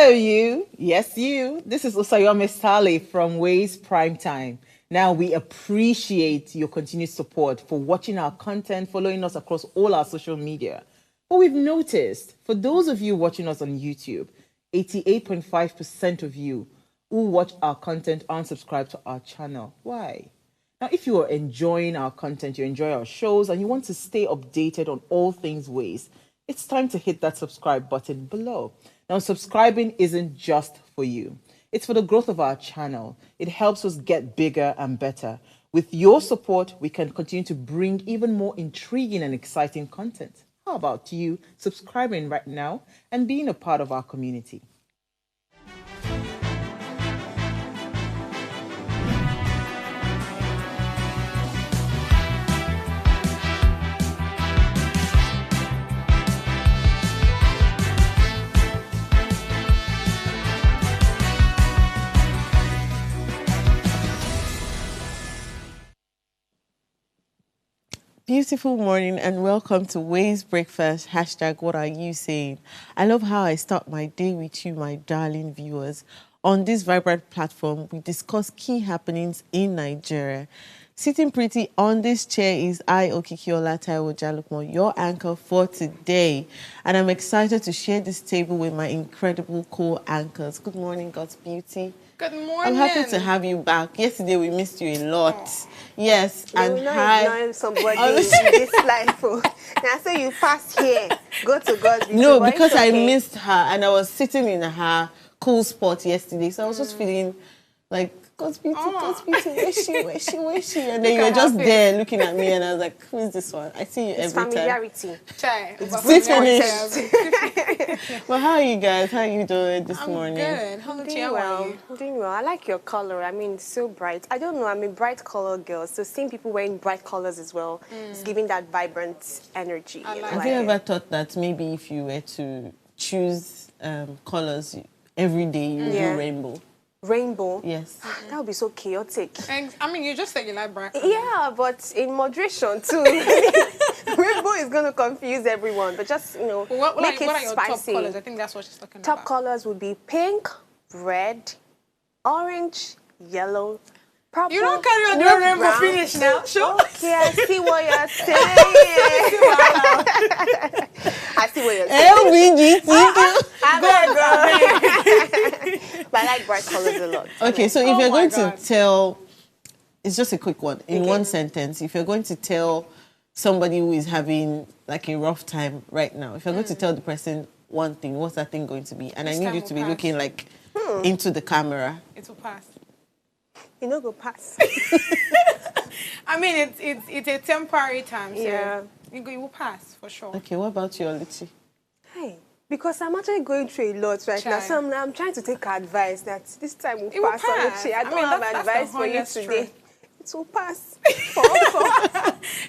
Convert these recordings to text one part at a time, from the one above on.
Hello, you. Yes, you. This is Osayome Sale from Ways Primetime. Now, we appreciate your continued support for watching our content, following us across all our social media. But we've noticed, for those of you watching us on YouTube, 88.5% of you who watch our content aren't subscribed to our channel. Why? Now, if you are enjoying our content, you enjoy our shows, and you want to stay updated on all things Ways, it's time to hit that subscribe button below. Now, subscribing isn't just for you. It's for the growth of our channel. It helps us get bigger and better. With your support, we can continue to bring even more intriguing and exciting content. How about you subscribing right now and being a part of our community? Beautiful morning and welcome to Ways Breakfast, hashtag what are you saying? I love how I start my day with you, my darling viewers. On this vibrant platform, we discuss key happenings in Nigeria. Sitting pretty on this chair is I, Okikiola Taiwo Jalukmo, your anchor for today. And I'm excited to share this table with my incredible co-anchors. Good morning, God's beauty. Good morning. I'm happy to have you back. Yesterday we missed you a lot. Yes, you and will not hi. ignoring somebody in this life. Now, so you pass here, go to God. No, because I missed her and I was sitting in her cool spot yesterday, so I was just feeling like God's beauty, where is she? And then you were just there looking at me, and I was like, who is this one? I see you it's every familiarity. time. It's finished. Well, how are you guys? How are you doing this morning? Good. How are you? I'm doing well. I like your color. I mean, it's so bright. I don't know. I'm a bright color girl, so seeing people wearing bright colors as well is giving that vibrant energy. Have you ever thought that maybe if you were to choose colors every day, you do rainbow? Rainbow? Yes. That would be so chaotic. I mean, you just said you like bright colors. Yeah, but in moderation too. Rainbow is going to confuse everyone, but just, you know, make it what are your spicy. top colors? I think that's what she's talking Top about. colors would be pink, red, orange, yellow, purple. You don't carry on your rainbow brown. finish now. Sure. Okay, I see what you're saying. I see what you're saying. But I like bright colors a lot. Okay, so if you're going to tell, it's just a quick one, in one sentence, if you're going to tell somebody who is having like a rough time right now, if you're going to tell the person one thing, what's that thing going to be? And I need you to be looking like into the camera. It will pass. You know, go pass. I mean, it's a temporary time, so Yeah. it will pass for sure. Okay, what about you, Oluchi? Hey, because I'm actually going through a lot right now, so I'm trying to take advice that this time will pass. pass. I don't have that's advice the for you honest today. truth. It will pass.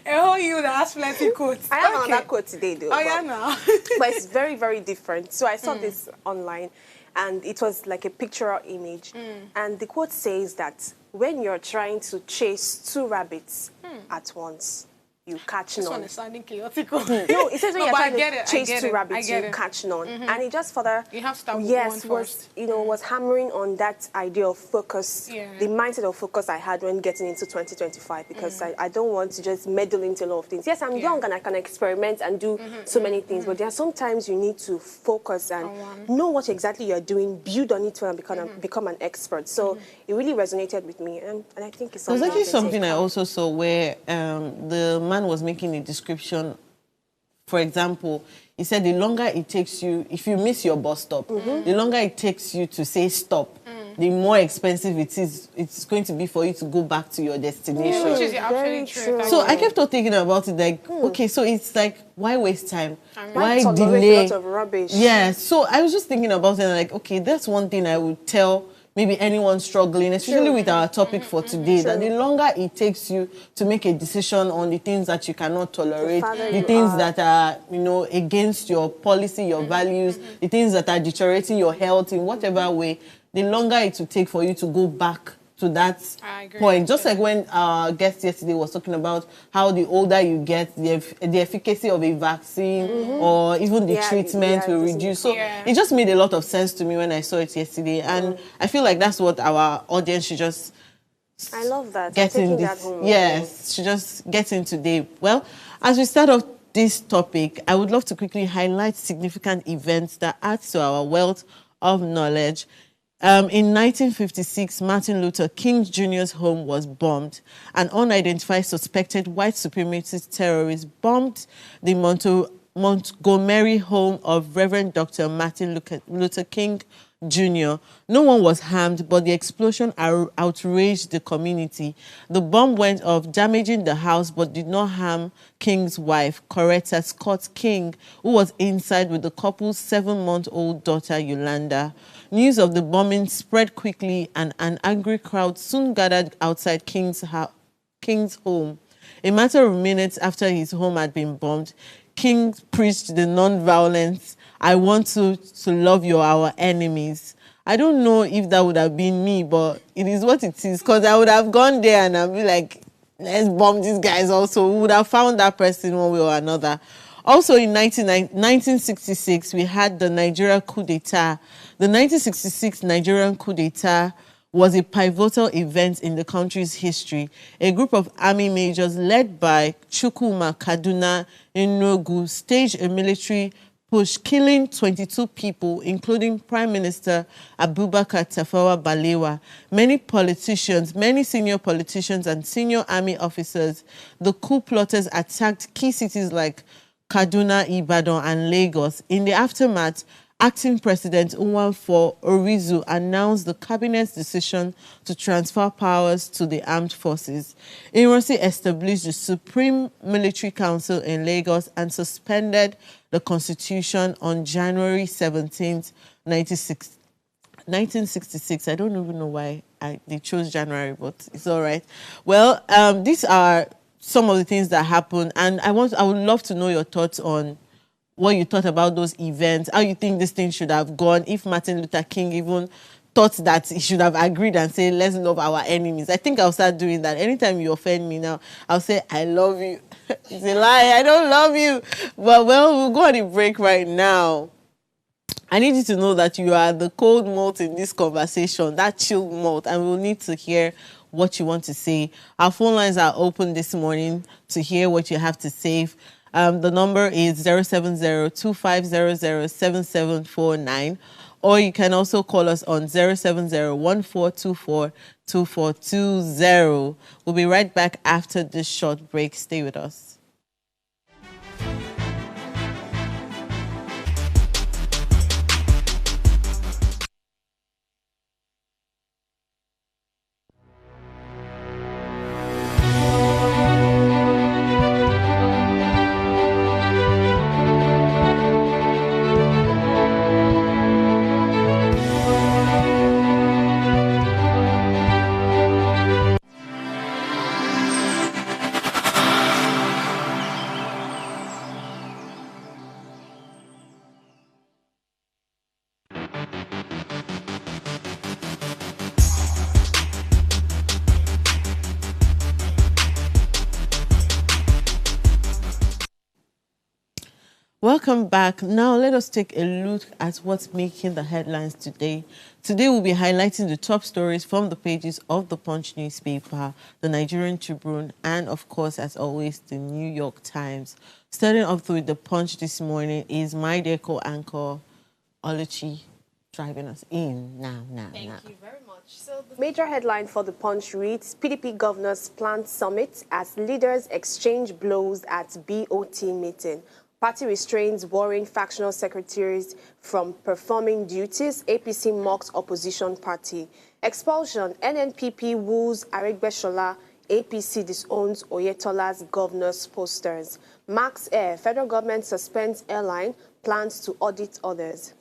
A whole you that has plenty quotes. I have another quote today, though. Oh, yeah, no. But it's very, very different. So I saw this online, and it was like a pictorial image. And the quote says that when you're trying to chase two rabbits at once, you catch This none. one is sounding chaotic. No, it says when you're trying to chase two I rabbits, get you it. catch none. And it just further, You have to start with one first. was hammering on that idea of focus, the mindset of focus I had when getting into 2025, because I don't want to just meddle into a lot of things. Yes, I'm young and I can experiment and do so many things, but there are sometimes you need to focus and know what exactly you're doing, build on it and become an expert. So it really resonated with me, and I think it's something. There's actually something I also saw where the man was making a description. For example, he said the longer it takes you, if you miss your bus stop, the longer it takes you to say stop, the more expensive it's going to be for you to go back to your destination. Which is absolutely true. So I kept on thinking about it like, okay, so it's like, why waste time? Why tolerate delay? a lot of rubbish? Yeah, so I was just thinking about it like, okay, that's one thing I would tell maybe anyone struggling, especially with our topic for today, that the longer it takes you to make a decision on the things that you cannot tolerate, the things that are, you know, against your policy, your values, the things that are deteriorating your health in whatever way, the longer it will take for you to go back to that point. Just like when our guest yesterday was talking about how the older you get, the efficacy of a vaccine or even the treatment will reduce. So it just made a lot of sense to me when I saw it yesterday. And I feel like that's what our audience should just... I love that. That home. Yes, should just get in today. Well, as we start off this topic, I would love to quickly highlight significant events that add to our wealth of knowledge. In 1956, Martin Luther King Jr.'s home was bombed. An unidentified suspected white supremacist terrorist bombed the Montgomery home of Reverend Dr. Martin Luther King Jr. No one was harmed, but the explosion outraged the community. The bomb went off, damaging the house, but did not harm King's wife, Coretta Scott King, who was inside with the couple's 7-month-old daughter, Yolanda. News of the bombing spread quickly, and an angry crowd soon gathered outside King's home. A matter of minutes after his home had been bombed, King preached the non-violence, "I want to love you, our enemies." I don't know if that would have been me, but it is what it is, because I would have gone there and I'd be like, let's bomb these guys also. We would have found that person one way or another. Also in 1966, we had the Nigeria coup d'etat. The 1966 Nigerian coup d'etat was a pivotal event in the country's history. A group of army majors led by Chukwuma Kaduna Nwogu staged a military push, killing 22 people, including Prime Minister Abubakar Tafawa Balewa, many senior politicians and senior army officers. The coup plotters attacked key cities like Kaduna, Ibadan, and Lagos. In the aftermath, Acting President Nwafor Orizu announced the cabinet's decision to transfer powers to the armed forces. Ironsi established the Supreme Military Council in Lagos and suspended the Constitution on January 17, 1966. I don't even know why they chose January, but it's all right. Well, these are some of the things that happened, and I would love to know your thoughts on what you thought about those events, how you think this thing should have gone, if Martin Luther King even thought that he should have agreed and said, let's love our enemies. I think I'll start doing that. Anytime you offend me now, I'll say, I love you. It's a lie, I don't love you. But, well, we'll go on a break right now. I need you to know that you are the cold malt in this conversation, that chilled malt, and we'll need to hear what you want to say. Our phone lines are open this morning to hear what you have to say. The number is 070-2500-7749, or you can also call us on 070-1424-2420. We'll be right back after this short break. Stay with us. Welcome back. Now let us take a look at what's making the headlines today. Today we'll be highlighting the top stories from the pages of the Punch newspaper, the Nigerian Tribune, and of course, as always, the New York Times. Starting off with the Punch this morning is my dear co-anchor, Oluchi, driving us in now. Thank you very much. So the major headline for the Punch reads, PDP governors plan summit as leaders exchange blows at BOT meeting. Party restrains warring factional secretaries from performing duties. APC mocks opposition party. Expulsion. NNPP woos Aregbesola. APC disowns Oyetola's governor's posters. Max Air. Federal government suspends airline. Plans to audit others.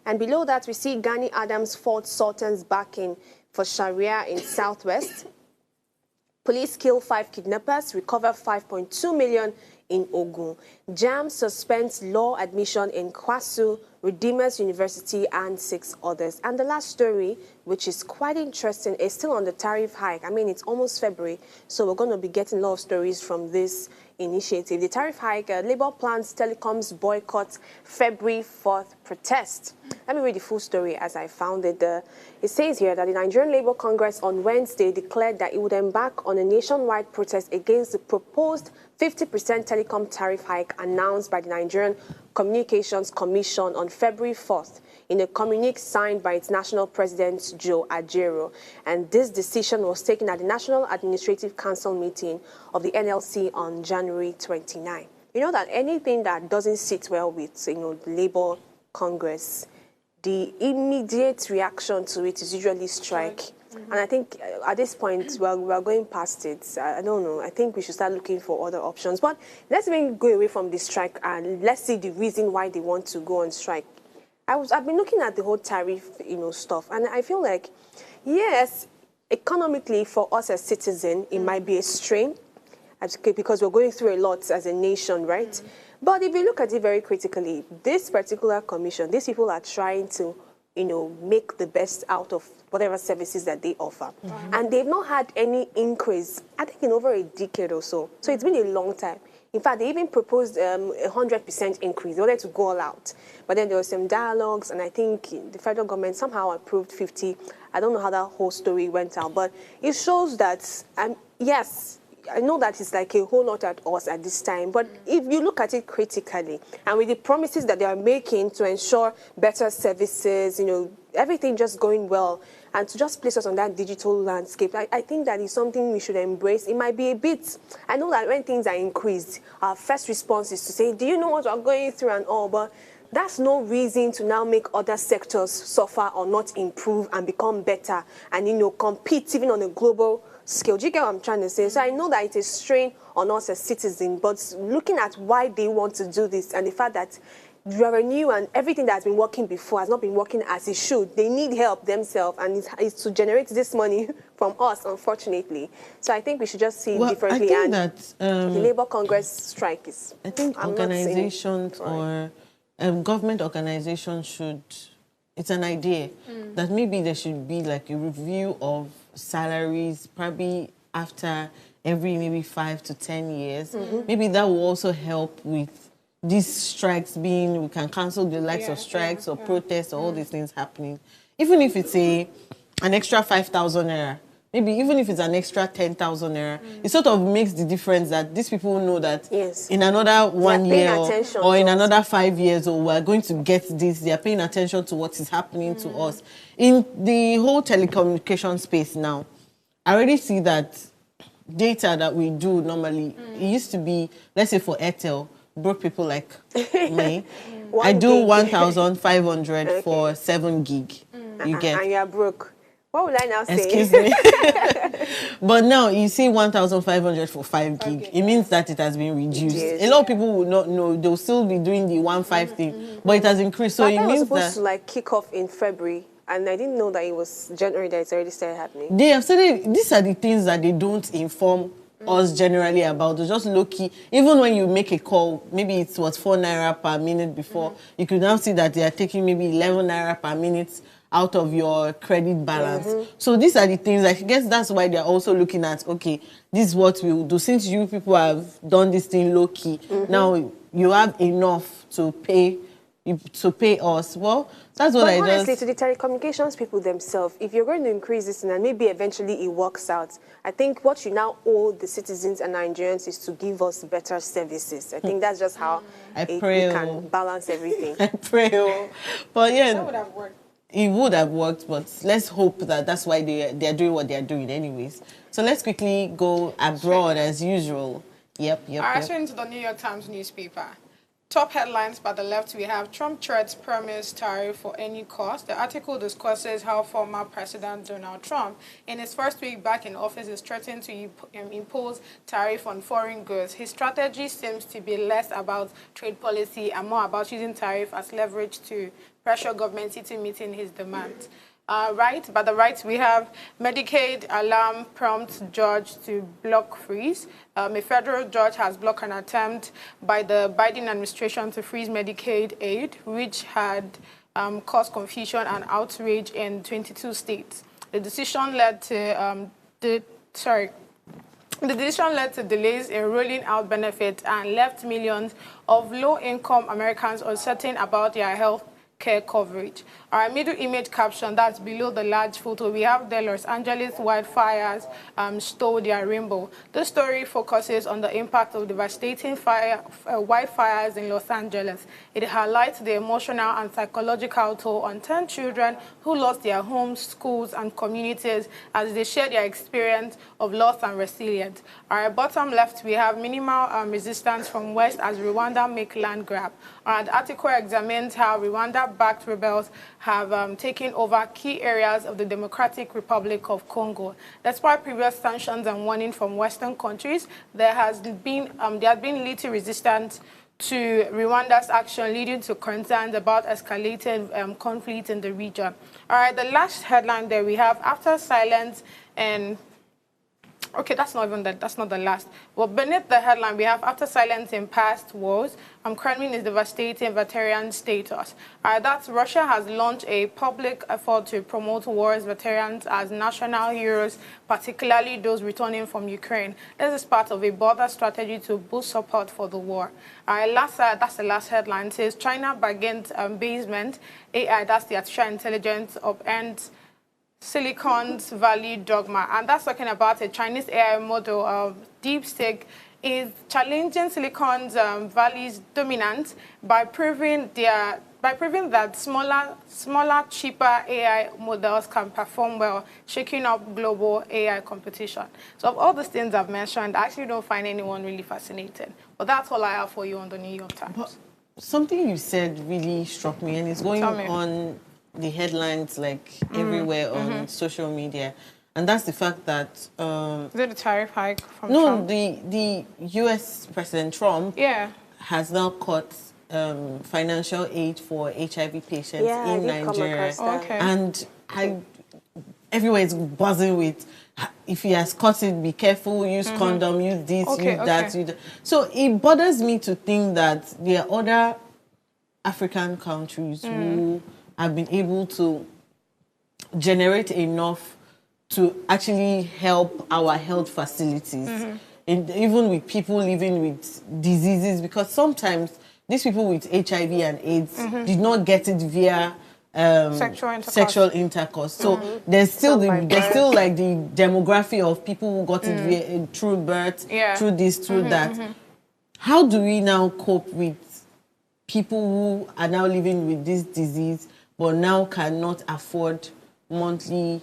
And below that, we see Gani Adams Fort Sultan's backing for Sharia in Southwest. Police kill 5 kidnappers, recover 5.2 million in Ogun. JAMB suspends law admission in KWASU, Redeemers University, and 6 others. And the last story, which is quite interesting, is still on the tariff hike. I mean, it's almost February, so we're going to be getting a lot of stories from this initiative. The tariff hike, Labour plans telecoms boycott February 4th protest. Let me read the full story as I found it. It says here that the Nigerian Labour Congress on Wednesday declared that it would embark on a nationwide protest against the proposed 50% telecom tariff hike announced by the Nigerian Communications Commission on February 4th in a communique signed by its national president, Joe Ajero. And this decision was taken at the National Administrative Council meeting of the NLC on January 29. You know that anything that doesn't sit well with, the Labour Congress, the immediate reaction to it is usually strike. And I think at this point, we're going past it. I don't know. I think we should start looking for other options. But let's even go away from the strike and let's see the reason why they want to go on strike. I've been looking at the whole tariff, stuff, and I feel like, yes, economically for us as citizens, it might be a strain, because we're going through a lot as a nation, right? But if you look at it very critically, this particular commission, these people are trying to, make the best out of whatever services that they offer. And they've not had any increase, I think, in over a decade or so. So it's been a long time. In fact, they even proposed a 100% increase. They wanted to go all out. But then there were some dialogues, and I think the federal government somehow approved 50. I don't know how that whole story went out, but it shows that, yes, I know that it's like a whole lot at us at this time, but if you look at it critically, and with the promises that they are making to ensure better services, everything just going well, and to just place us on that digital landscape, I think that is something we should embrace. It might be a bit, I know that when things are increased, our first response is to say, do you know what we're going through and all, but that's no reason to now make other sectors suffer or not improve and become better and, compete even on a global scale. Do you get what I'm trying to say? So I know that it's a strain on us as citizens, but looking at why they want to do this and the fact that revenue and everything that's been working before has not been working as it should, they need help themselves, and it's to generate this money from us, unfortunately. So I think we should just see it differently. I think that the Labour Congress strike is... I think organizations or government organizations should... It's an idea that maybe there should be like a review of salaries, probably after every maybe 5 to 10 years. Maybe that will also help with these strikes being, we can cancel the likes of strikes or protests or all these things happening. Even if it's an extra 5,000 naira, maybe even if it's an extra 10,000 naira, it sort of makes the difference that these people know that in another 1 year or in another 5 years, or we're going to get this, they're paying attention to what is happening to us. In the whole telecommunication space now, I already see that data that we do normally, it used to be, let's say for Airtel, broke people like me. I do 1,500 for 7 gig. You get. And you're broke. What would I now say? Excuse me. But now you see 1,500 for 5 gig. Okay. It means that it has been reduced. Yes. A lot of people will not know. They'll still be doing the 1.5 thing, but it has increased. So it means it was supposed to like kick off in February, and I didn't know that it was January that it's already started happening. They have started. These are the things that they don't inform us generally about. They're just low key. Even when you make a call, maybe it was 4 naira per minute before, you could now see that they are taking maybe 11 naira per minute out of your credit balance. So these are the things, I guess that's why they're also looking at, okay, this is what we will do. Since you people have done this thing low key, now you have enough to pay us. Well, that's what I just... honestly, to the telecommunications people themselves, if you're going to increase this and maybe eventually it works out, I think what you now owe the citizens and Nigerians is to give us better services. I think that's just how we can balance everything. I pray. But yeah, that would have worked. It would have worked, but let's hope that that's why they're doing what they're doing anyways. So let's quickly go abroad as usual. Yep. According to the New York Times newspaper, top headlines by the left, we have Trump threats promise tariff for any cost. The article discusses how former President Donald Trump, in his first week back in office, is threatening to impose tariff on foreign goods. His strategy seems to be less about trade policy and more about using tariff as leverage to pressure governments into meeting his demands. Right, by the right, we have Medicaid alarm prompts judge to block freeze. A federal judge has blocked an attempt by the Biden administration to freeze Medicaid aid, which had caused confusion and outrage in 22 states. The decision led to the decision led to delays in rolling out benefits and left millions of low-income Americans uncertain about their health care coverage. Our middle image caption, that's below the large photo, we have the Los Angeles wildfires stole their rainbow. This story focuses on the impact of devastating wildfires in Los Angeles. It highlights the emotional and psychological toll on 10 children who lost their homes, schools, and communities as they share their experience of loss and resilience. Our bottom left, we have minimal resistance from West as Rwanda make land grab. The article examines how Rwanda-backed rebels have taken over key areas of the Democratic Republic of Congo. Despite previous sanctions and warning from Western countries, there has been little resistance to Rwanda's action, leading to concerns about escalating conflict in the region. All right, the last headline there we have, after silence and okay, that's not the last. Well, beneath the headline, we have after silence in past wars, Kremlin is devastating veteran status. That's Russia has launched a public effort to promote wars veterans as national heroes, particularly those returning from Ukraine. This is part of a broader strategy to boost support for the war. That's the last headline. It says China bargains basement AI, that's the artificial intelligence upends Silicon Valley dogma, and that's talking about a Chinese AI model of DeepSeek is challenging Silicon Valley's dominance by proving that smaller, cheaper AI models can perform well, shaking up global AI competition. So of all the things I've mentioned, I actually don't find anyone really fascinating. But that's all I have for you on the New York Times. But something you said really struck me, and it's going on the headlines like everywhere on social media, and that's the fact that is it a tariff hike from Trump? the U.S. President Trump has now cut financial aid for HIV patients in Nigeria, and everywhere is buzzing with if he has cut it, be careful, use condom, use this, use that. Use that. So it bothers me to think that there are other African countries who have been able to generate enough to actually help our health facilities, even with people living with diseases, because sometimes these people with HIV and AIDS did not get it via sexual intercourse. So there's still like the demography of people who got it via, through birth, through this, through that. How do we now cope with people who are now living with this disease but now cannot afford monthly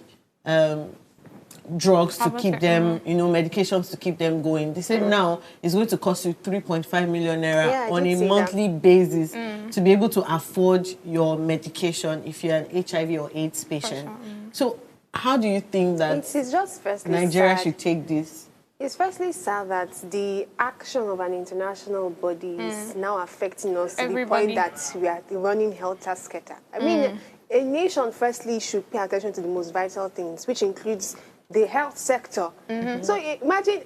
drugs to keep them, medications to keep them going? They say now it's going to cost you 3.5 million naira on a monthly basis to be able to afford your medication if you're an HIV or AIDS patient. So how do you think that it's just Nigeria should take this? It's firstly sad that the action of an international body is now affecting us to the point that we are running helter-skelter. I mean, a nation firstly should pay attention to the most vital things, which includes the health sector. So imagine,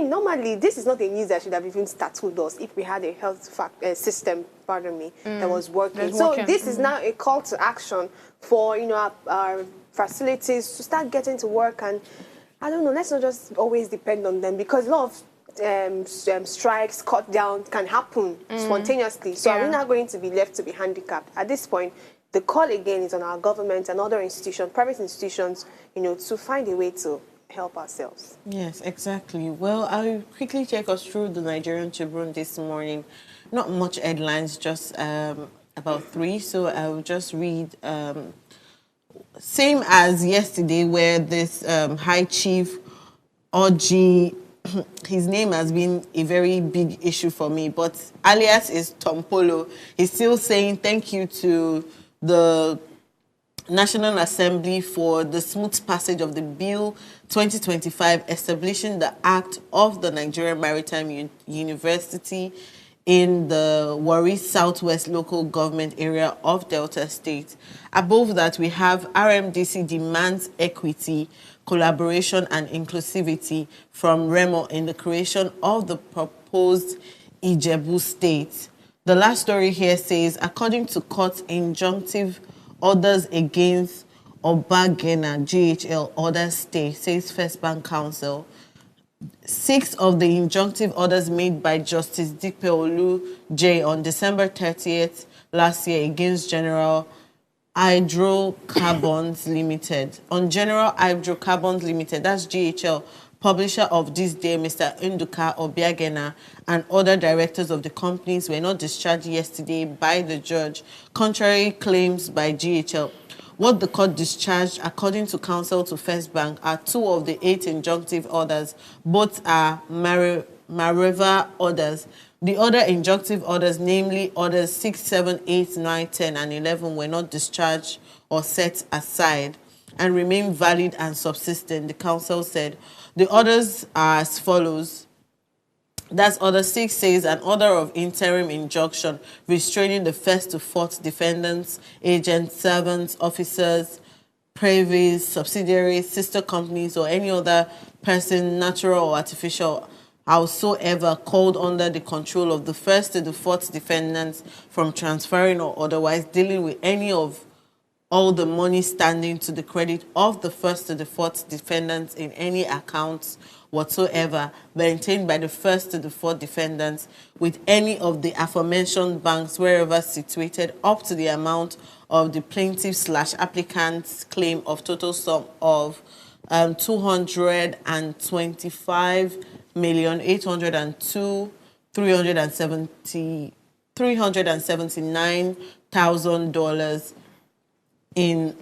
normally this is not a news that should have even startled us if we had a health system, that was working. So this is now a call to action for, our facilities to start getting to work. And I don't know, let's not just always depend on them, because a lot of strikes, cut down can happen spontaneously. So are we not going to be left to be handicapped? At this point, the call again is on our government and other institutions, private institutions, to find a way to help ourselves. Yes, exactly. Well, I'll quickly take us through the Nigerian Tribune this morning. Not much headlines, just about 3. So I'll just read, same as yesterday, where this High Chief Orji, his name has been a very big issue for me, but alias is Tom Polo. He's still saying thank you to the National Assembly for the smooth passage of the Bill 2025 establishing the Act of the Nigerian Maritime University in the Warri Southwest local government area of Delta State. Above that, we have RMDC demands equity, collaboration and inclusivity from Remo in the creation of the proposed Ijebu state. The last story here says, according to court injunctive orders against Obagena, GHL orders stay, says First Bank Council. 6 of the injunctive orders made by Justice Dipe Olu J on December 30th last year against General Hydrocarbons Limited. On General Hydrocarbons Limited, that's GHL, publisher of This Day, Mr. Nduka Obiagena, and other directors of the companies were not discharged yesterday by the judge, contrary claims by GHL. What the court discharged, according to counsel to First Bank, are 2 of the 8 injunctive orders. Both are Mareva orders. The other injunctive orders, namely orders 6, 7, 8, 9, 10, and 11, were not discharged or set aside and remain valid and subsistent, the counsel said. The orders are as follows. That's Order 6 says an order of interim injunction restraining the 1st to 4th defendants, agents, servants, officers, privies, subsidiaries, sister companies, or any other person, natural or artificial, howsoever called under the control of the 1st to the 4th defendants from transferring or otherwise dealing with any of all the money standing to the credit of the 1st to the 4th defendants in any accounts whatsoever maintained by the 1st to the 4th defendants with any of the aforementioned banks wherever situated up to the amount of the plaintiff/applicant's claim of total sum of 225,802,379,000 in,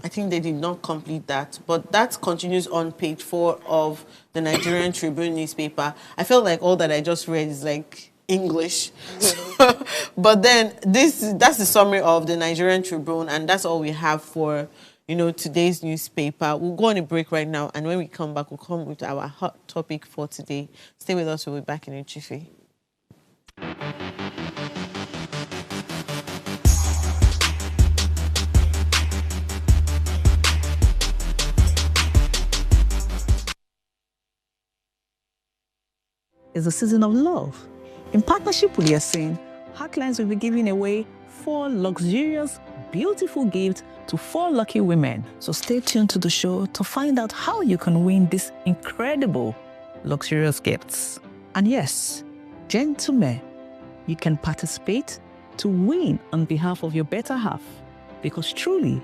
I think they did not complete that, but that continues on page 4 of the Nigerian Tribune newspaper. I felt like all that I just read is like English. But then that's the summary of the Nigerian Tribune, and that's all we have for, today's newspaper. We'll go on a break right now, and when we come back, we'll come with our hot topic for today. Stay with us, we'll be back in a jiffy. Is a season of love. In partnership with Yasin, Heartlines will be giving away 4 luxurious, beautiful gifts to 4 lucky women. So stay tuned to the show to find out how you can win these incredible, luxurious gifts. And yes, gentlemen, you can participate to win on behalf of your better half, because truly,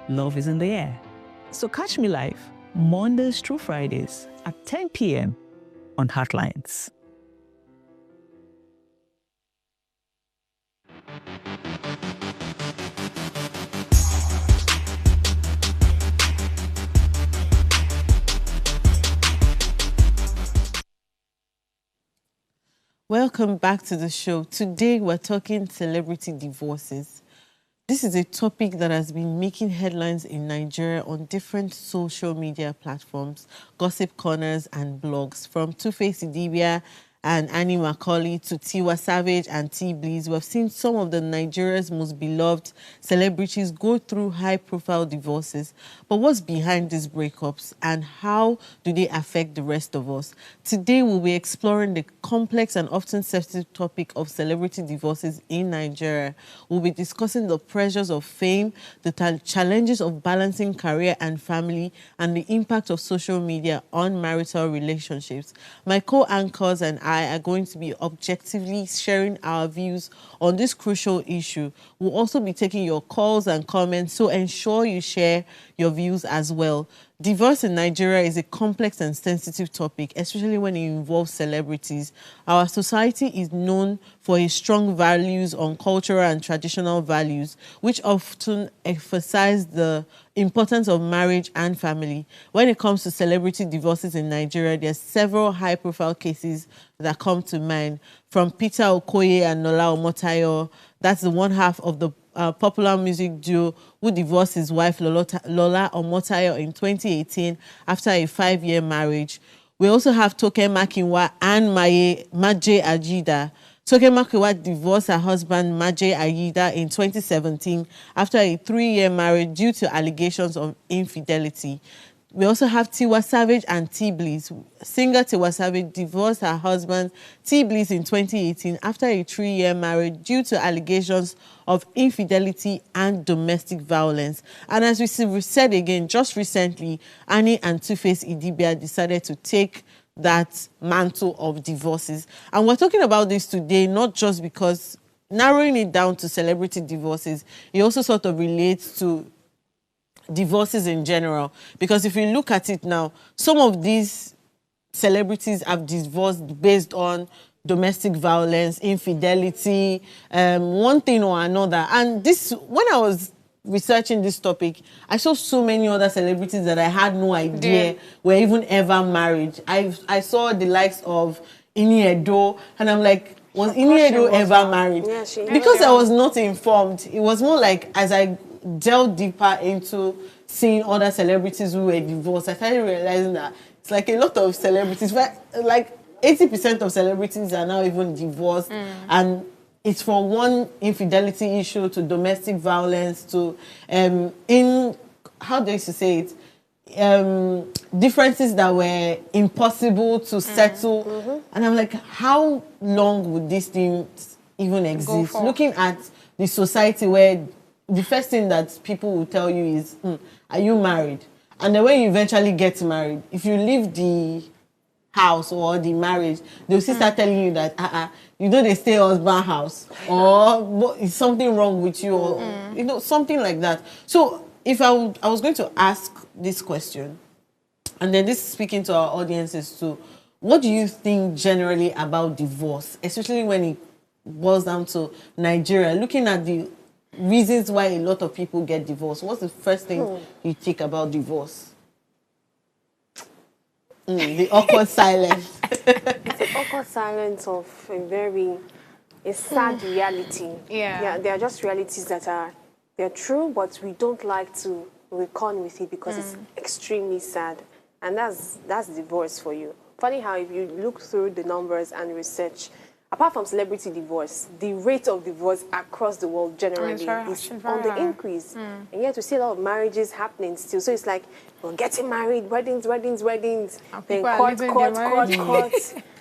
love is in the air. So catch me live Mondays through Fridays at 10 p.m. on Heartlines. Welcome back to the show. Today we're talking celebrity divorces. This is a topic that has been making headlines in Nigeria on different social media platforms, gossip corners and blogs. From Two-Face Idibia and Annie Macaulay to Tiwa Savage and T-Bleeze, we've seen some of the Nigeria's most beloved celebrities go through high-profile divorces. But what's behind these breakups and how do they affect the rest of us? Today, we'll be exploring the complex and often sensitive topic of celebrity divorces in Nigeria. We'll be discussing the pressures of fame, the challenges of balancing career and family, and the impact of social media on marital relationships. My co-anchors and I are going to be objectively sharing our views on this crucial issue. We'll also be taking your calls and comments, so ensure you share your views as well. Divorce in Nigeria is a complex and sensitive topic, especially when it involves celebrities. Our society is known for its strong values on cultural and traditional values, which often emphasize the importance of marriage and family. When it comes to celebrity divorces in Nigeria, there are several high-profile cases that come to mind, from Peter Okoye and Nola Omotayo. That's the one half of the popular music duo who divorced his wife Lola Omotayo in 2018 after a 5-year marriage. We also have Toke Makinwa and Maje Ajida. Toke Makinwa divorced her husband Maje Ayida in 2017 after a 3-year marriage due to allegations of infidelity. We also have Tiwa Savage and T Bliss. Singer Tiwa Savage divorced her husband T Bliss in 2018 after a 3-year marriage due to allegations of infidelity and domestic violence. And as we said again, just recently, Annie and Two-Face Idibia decided to take that mantle of divorces. And we're talking about this today not just because narrowing it down to celebrity divorces, it also sort of relates to divorces in general, because if you look at it now, some of these celebrities have divorced based on domestic violence, infidelity, one thing or another. And this, when I was researching this topic, I saw so many other celebrities that I had no idea were even ever married. I saw the likes of Ini Edo, and I'm like, was Ini Edo ever married? Yeah, she because I was not informed. It was more like as I delved deeper into seeing other celebrities who were divorced, I started realizing that it's like a lot of celebrities, like 80% of celebrities are now even divorced, and it's from one infidelity issue to domestic violence to how do you say it, differences that were impossible to settle. And I'm like, how long would these things even exist? Looking at the society where the first thing that people will tell you is, are you married? And then when you eventually get married, if you leave the house or the marriage, they'll still start telling you that, you know, they stay husband house, or is something wrong with you, or, you know, something like that. So if I was going to ask this question, and then this is speaking to our audiences too, what do you think generally about divorce, especially when it boils down to Nigeria, looking at the reasons why a lot of people get divorced? What's the first thing you think about divorce? The awkward silence. It's the awkward silence of a sad reality. Yeah, they are just realities that they're true, but we don't like to reckon with it because it's extremely sad. And that's divorce for you. Funny how if you look through the numbers and research, apart from celebrity divorce, the rate of divorce across the world generally is on the increase. And yet we see a lot of marriages happening still. So it's like, we're getting married, weddings, then court.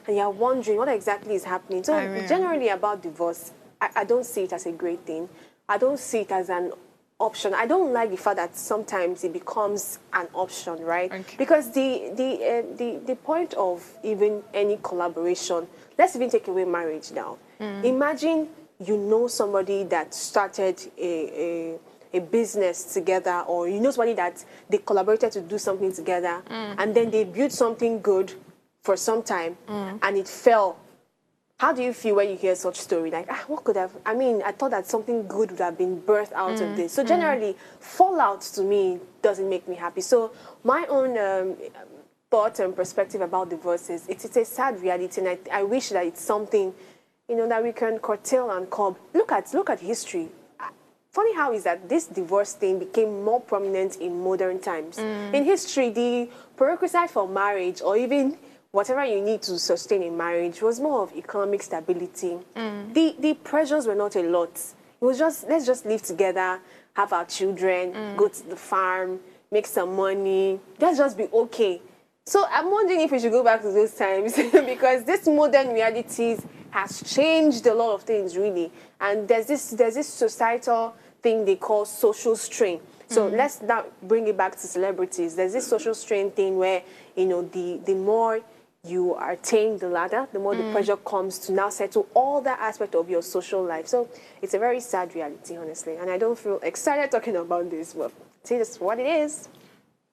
And you're wondering what exactly is happening. So generally about divorce, I don't see it as a great thing. I don't see it as an option. I don't like the fact that sometimes it becomes an option, right? Okay. Because the point of even any collaboration, let's even take away marriage now. Imagine you know somebody that started a business together, or you know somebody that they collaborated to do something together, and then they built something good for some time, and it fell. How do you feel when you hear such story? Like, what could have, I mean, I thought that something good would have been birthed out of this. So generally, fallout to me doesn't make me happy. So my own thought and perspective about divorce is it's a sad reality, and I wish that it's something, you know, that we can curtail and curb. Look at history. Funny how is that this divorce thing became more prominent in modern times. In history, the prerequisite for marriage, or even whatever you need to sustain a marriage, was more of economic stability. The pressures were not a lot. It was just, let's just live together, have our children, go to the farm, make some money, let's just be okay. So I'm wondering if we should go back to those times because this modern realities has changed a lot of things, really. And there's this societal thing they call social strain. So let's now bring it back to celebrities. There's this social strain thing where, you know, the more you attain the ladder, the more the pressure comes to now settle all that aspect of your social life. So it's a very sad reality, honestly. And I don't feel excited talking about this, but see, that's what it is.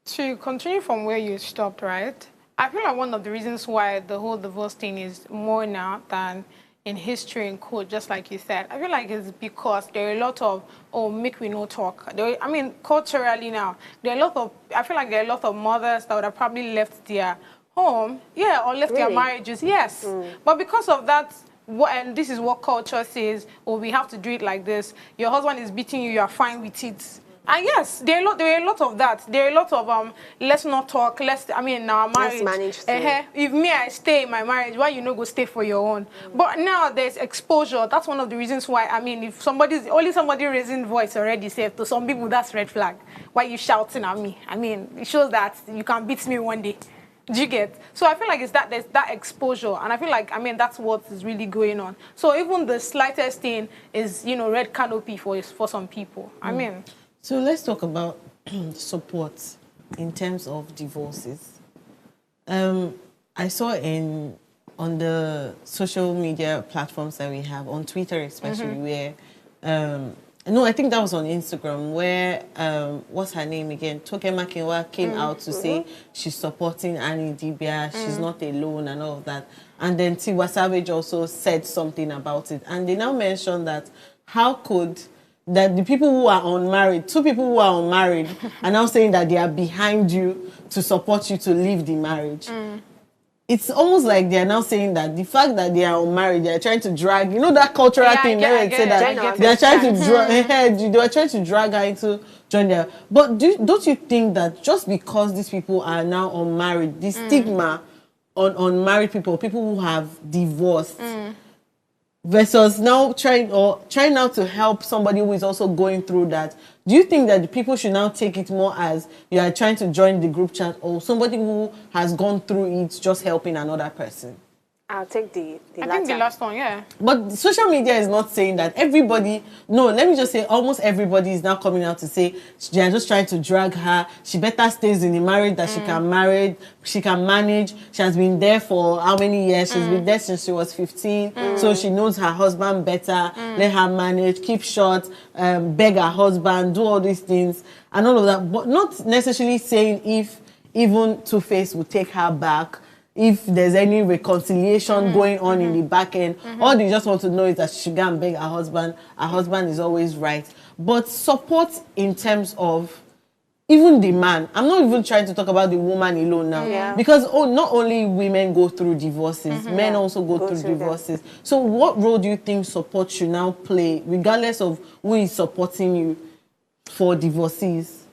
To continue from where you stopped, right? I feel like one of the reasons why the whole divorce thing is more now than in history and code, just like you said, I feel like it's because there are a lot of, make we no talk. I mean, culturally now, there are a lot of, I feel like there are a lot of mothers that would have probably left their home, or left their marriages, But because of that, and this is what culture says, we have to do it like this. Your husband is beating you, you are fine with it. And yes, there are a lot of that. There are a lot of let's not talk. Now marriage. Let's manage. If me I stay in my marriage, why you no go stay for your own? But now there's exposure. That's one of the reasons why. If somebody raising voice already, say to some people that's red flag. Why you shouting at me? It shows that you can beat me one day. Do you get? So I feel like there's that exposure, and I feel like that's what is really going on. So even the slightest thing is red canopy for some people. So let's talk about support in terms of divorces. I saw on the social media platforms that we have, on Twitter especially, where no, I think that was on Instagram, where what's her name again? Toke Makinwa came out to say she's supporting Annie Dibia, she's not alone and all of that. And then Tiwa Savage also said something about it. And they now mentioned that how could that the people who are unmarried, two people who are unmarried, are now saying that they are behind you to support you to leave the marriage. It's almost like they are now saying that the fact that they are unmarried, they are trying to drag, that cultural thing. They are trying to drag. They were trying to drag her into join there. But don't you think that just because these people are now unmarried, the stigma on unmarried people who have divorced, versus now trying now to help somebody who is also going through that. Do you think that the people should now take it more as you are trying to join the group chat, or somebody who has gone through it just helping another person? I'll take the latter. I think the last one, yeah. But social media is not saying that everybody. No, let me just say almost everybody is now coming out to say they are just trying to drag her. She better stays in the marriage that she can manage. She has been there for how many years? She's been there since she was 15. So she knows her husband better. Let her manage, keep short, beg her husband, do all these things and all of that. But not necessarily saying if even Two-Face will take her back, if there's any reconciliation going on in the back end. All they just want to know is that she should go and beg her husband. Her husband is always right. But support in terms of even the man. I'm not even trying to talk about the woman alone now. Yeah. Because not only women go through divorces, men also go through divorces. Them. So what role do you think support should now play, regardless of who is supporting you, for divorcees?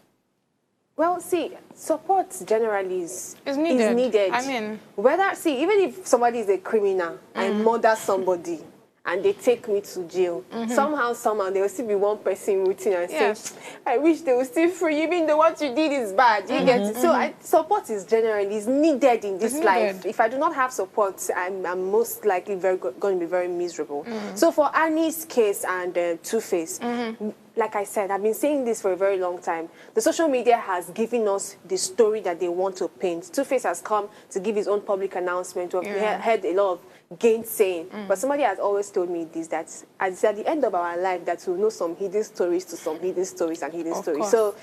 Well, see, support generally is needed. Even if somebody is a criminal, I murder somebody and they take me to jail, somehow there will still be one person rooting and saying, I wish they will still free, even though what you did is bad. You get it? So support is needed in this life. If I do not have support, I'm most likely going to be very miserable. So for Annie's case and Two-Face, like I said, I've been saying this for a very long time. The social media has given us the story that they want to paint. Two-Face has come to give his own public announcement. We've heard a lot of gainsaying. But somebody has always told me this, that at the end of our life, that we'll know some hidden stories to some hidden stories and hidden stories. Course. So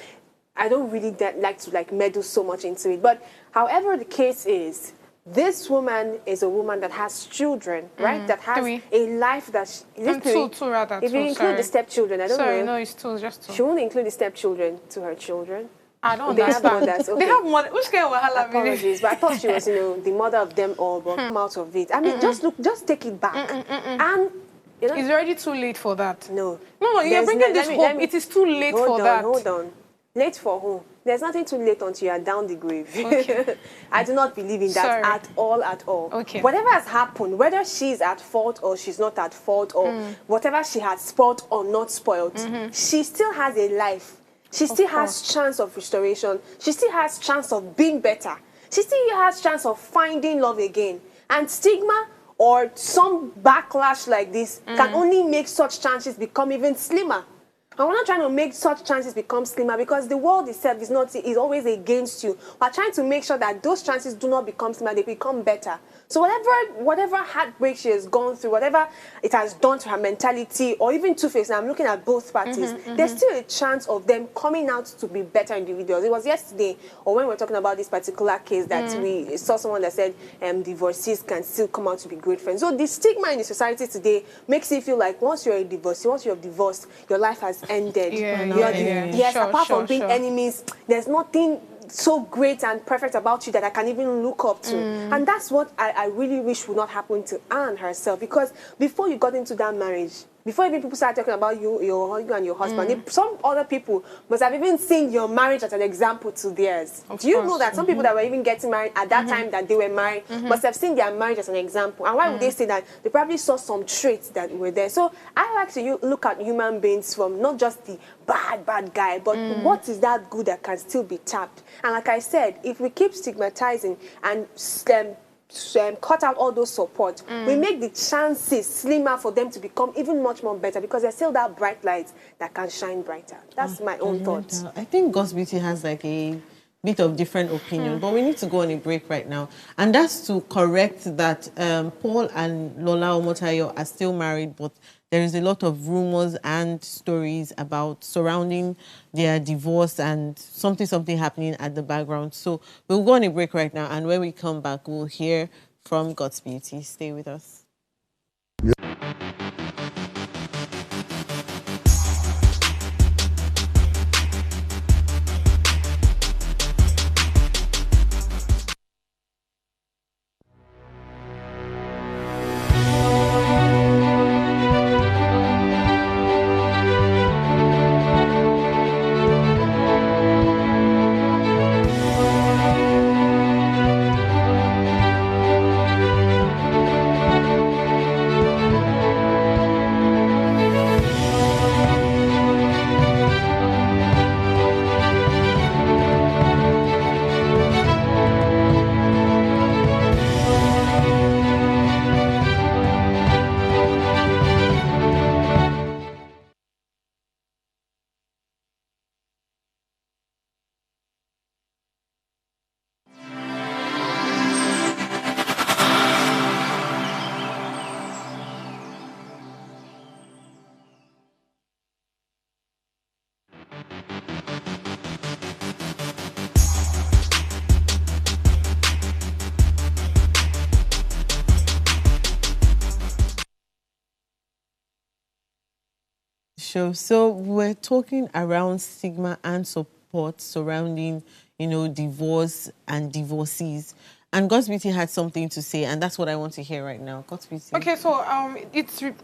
I don't really like to meddle so much into it. But however the case is, this woman is a woman that has children, right? That has a life that two rather. If you include the stepchildren, I don't know. Sorry, no, it's two, just two. She won't include the stepchildren to her children. I don't understand. They have mothers. Okay. They have mothers. Which kind of wahala? Apologies, but I thought she was, the mother of them all, but come out of it. Just take it back. And it's already too late for that. No, you're bringing this hope. It is too late for that. Hold on. Late for who? There's nothing too late until you are down the grave. Okay. I do not believe in that at all. Okay. Whatever has happened, whether she's at fault or she's not at fault, or whatever she has spoiled or not spoiled, she still has a life. She still has chance of restoration. She still has chance of being better. She still has chance of finding love again. And stigma or some backlash like this can only make such chances become even slimmer. And we're not trying to make such chances become slimmer, because the world itself is always against you. We're trying to make sure that those chances do not become slimmer, they become better. So whatever heartbreak she has gone through, whatever it has done to her mentality, or even Two-Face, and I'm looking at both parties, there's still a chance of them coming out to be better individuals. It was yesterday, or when we were talking about this particular case, that we saw someone that said divorcees can still come out to be great friends. So the stigma in the society today makes it feel like once you're a divorcee, once you're divorced, your life has ended. Yes, apart from being enemies, there's nothing so great and perfect about you that I can even look up to. And that's what I really wish would not happen to Anne herself, because before you got into that marriage, before even people start talking about you and your husband, some other people must have even seen your marriage as an example to theirs. Do you know that some people that were even getting married at that time that they were married must have seen their marriage as an example? And why would they say that? They probably saw some traits that were there. So I like to look at human beings from not just the bad guy, but what is that good that can still be tapped? And like I said, if we keep stigmatizing and cut out all those support, we make the chances slimmer for them to become even much more better, because there's still that bright light that can shine brighter. That's my own thoughts. I think God's Beauty has like a bit of different opinion, but we need to go on a break right now. And that's to correct that Paul and Lola Omotayo are still married, but there is a lot of rumors and stories about surrounding their divorce and something happening at the background. So we'll go on a break right now, and when we come back, we'll hear from God's Beauty. Stay with us. Show. So we're talking around stigma and support surrounding, divorce and divorcees. And God's Beauty had something to say, and that's what I want to hear right now. God's Beauty. Okay, so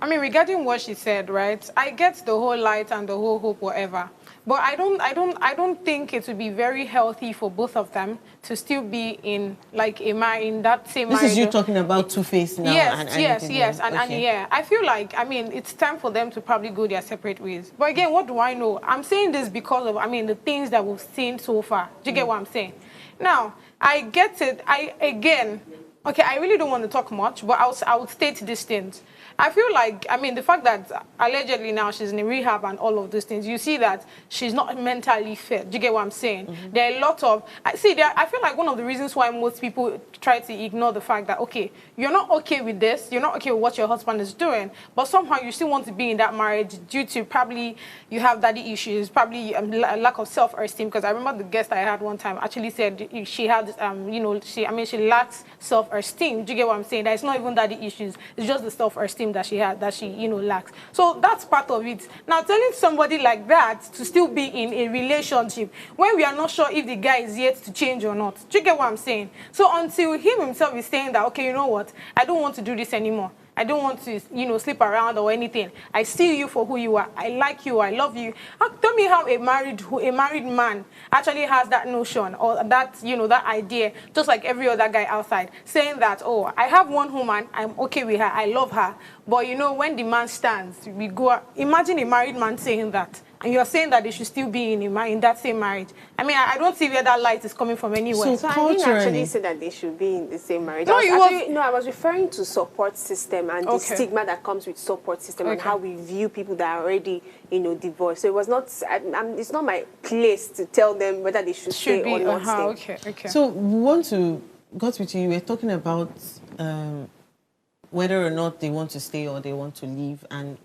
regarding what she said, right? I get the whole light and the whole hope, whatever. But I don't think it would be very healthy for both of them to still be in in that same marriage. This is you talking about Two-Face now. Yes. And yeah, I feel like, it's time for them to probably go their separate ways. But again, what do I know? I'm saying this because of, the things that we've seen so far. Do you get what I'm saying? Now, I get it. I really don't want to talk much, but I would state these things. I feel like, the fact that allegedly now she's in a rehab and all of those things, you see that she's not mentally fit. Do you get what I'm saying? There are a lot of... I feel like one of the reasons why most people try to ignore the fact that, okay, you're not okay with this, you're not okay with what your husband is doing, but somehow you still want to be in that marriage due to probably you have daddy issues, probably a lack of self-esteem, because I remember the guest I had one time actually said she had, she lacks self-esteem. Do you get what I'm saying? That it's not even daddy issues, it's just the self-esteem that she had, that she, lacks. So that's part of it. Now, telling somebody like that to still be in a relationship when we are not sure if the guy is yet to change or not. Do you get what I'm saying? So until him himself is saying that, okay, you know what, I don't want to do this anymore. I don't want to, sleep around or anything. I see you for who you are. I like you. I love you. Tell me how a married man actually has that notion or that, that idea, just like every other guy outside, saying that, oh, I have one woman. I'm okay with her. I love her. But, when the man stands, we go. Imagine a married man saying that. And you're saying that they should still be in that same marriage. I don't see where that light is coming from anywhere. So I didn't actually say that they should be in the same marriage. I was referring to support system and the stigma that comes with support system and how we view people that are already, divorced. So it was not, it's not my place to tell them whether they should stay or not stay. Okay. So we want to, God's Beauty, you were talking about whether or not they want to stay or they want to leave, and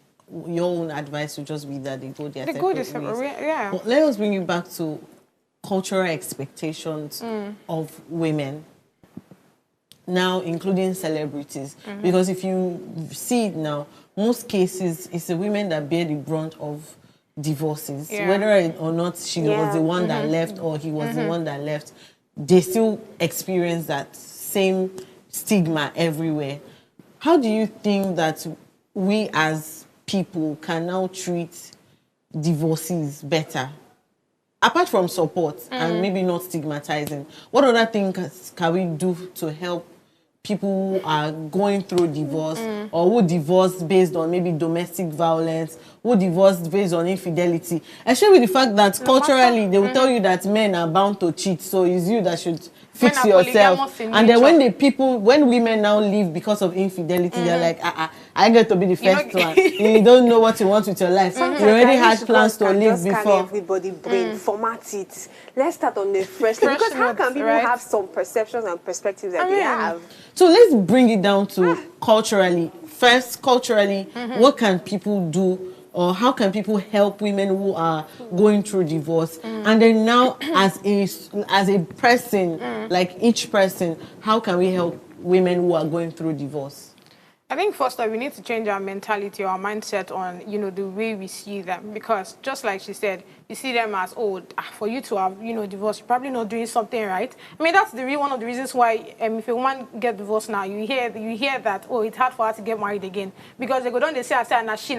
your own advice would just be that they go their separate ways. Yeah. But let us bring you back to cultural expectations of women, now including celebrities. Because if you see it now, most cases, it's the women that bear the brunt of divorces. Whether or not she was the one that left or he was the one that left, they still experience that same stigma everywhere. How do you think that we as people can now treat divorcees better? Apart from support and maybe not stigmatizing, what other things can we do to help people who are going through divorce or who divorced based on maybe domestic violence, who divorced based on infidelity? Especially with the fact that culturally they will tell you that men are bound to cheat, so it's you that should fix yourself. And then when women now leave because of infidelity, they're like, I get to be the first one. You don't know what you want with your life. You already had plans to leave before. Everybody brain, format it. Let's start on the fresh because how can people have some perceptions and perspectives that they have? So let's bring it down to culturally. First, culturally, what can people do, or how can people help women who are going through divorce? And then now, as a person, like each person, how can we help women who are going through divorce? I think first off, we need to change our mentality, our mindset on, the way we see them. Because just like she said, you see them as, for you to have, divorced, you're probably not doing something right. I mean, that's one of the reasons why if a woman get divorced now, you hear that, it's hard for her to get married again. Because they go down, they say,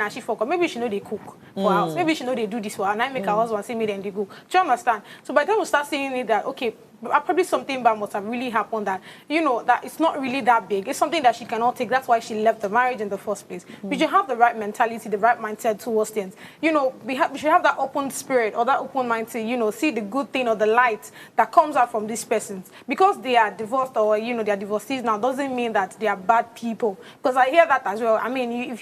she fuck. Maybe she know they cook for house. Maybe she know they do this for her. And I make her husband say me, then they go. Do you understand? So by the time we start seeing it that, okay, probably something bad must have really happened that, that it's not really that big. It's something that she cannot take. That's why she left the marriage in the first place. But you have the right mentality, the right mindset towards things. We should have that open spirit or that open mind to, see the good thing or the light that comes out from these persons. Because they are divorced or, they are divorcees now doesn't mean that they are bad people. Because I hear that as well. I mean,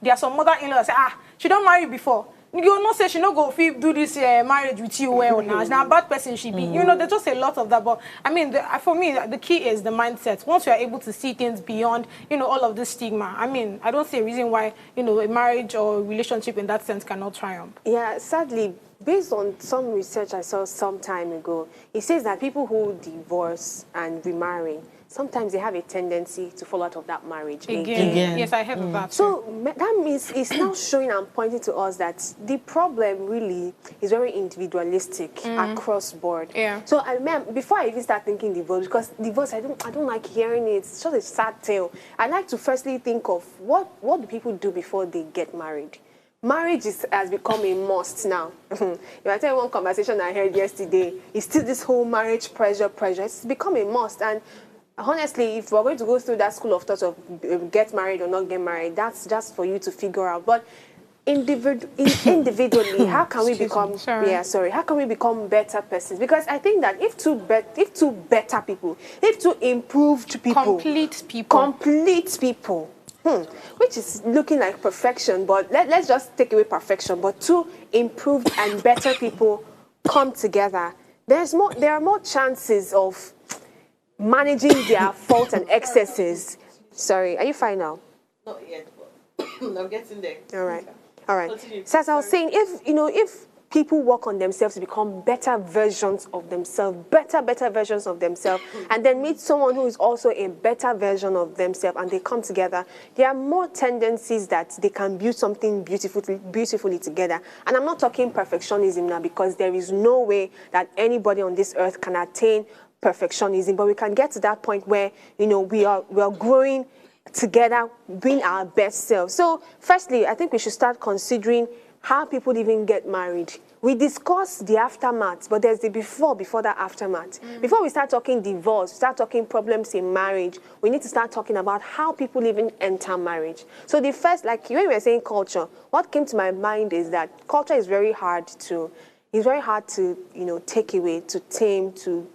there are some mother-in-law say, she don't marry before. You not say she not go do this marriage with you well now. She's not a bad person she be. There's just a lot of that. But I mean, for me, the key is the mindset. Once you are able to see things beyond, all of this stigma. I mean, I don't see a reason why, a marriage or relationship in that sense cannot triumph. Yeah, sadly, based on some research I saw some time ago, it says that people who divorce and remarry, sometimes they have a tendency to fall out of that marriage again. Yes, I heard of that. So that means it's now showing and pointing to us that the problem really is very individualistic across board. Yeah. So I remember before I even start thinking divorce, because divorce I don't like hearing it. It's just a sad tale. I like to firstly think of what do people do before they get married. Marriage has become a must now. If I tell you one conversation I heard yesterday, it's still this whole marriage pressure. It's become a must. And honestly, if we're going to go through that school of thought of get married or not get married, that's just for you to figure out. But individually, how can we become? How can we become better persons? Because I think that if two better people, if two improved people, complete people, which is looking like perfection, but let's just take away perfection. But two improved and better people come together, there are more chances of managing their faults and excesses. Sorry, are you fine now? Not yet, but I'm getting there. All right. So as I was saying, if people work on themselves to become better versions of themselves, better versions of themselves, and then meet someone who is also a better version of themselves, and they come together, there are more tendencies that they can build something beautifully together. And I'm not talking perfectionism now, because there is no way that anybody on this earth can attain perfectionism, but we can get to that point where we are growing together, being our best selves. So firstly, I think we should start considering how people even get married. We discuss the aftermath, but there's the before that aftermath. Before we start talking divorce, start talking problems in marriage, we need to start talking about how people even enter marriage. So the first, like when we were saying culture, what came to my mind is that culture is very hard to take away, to tame, to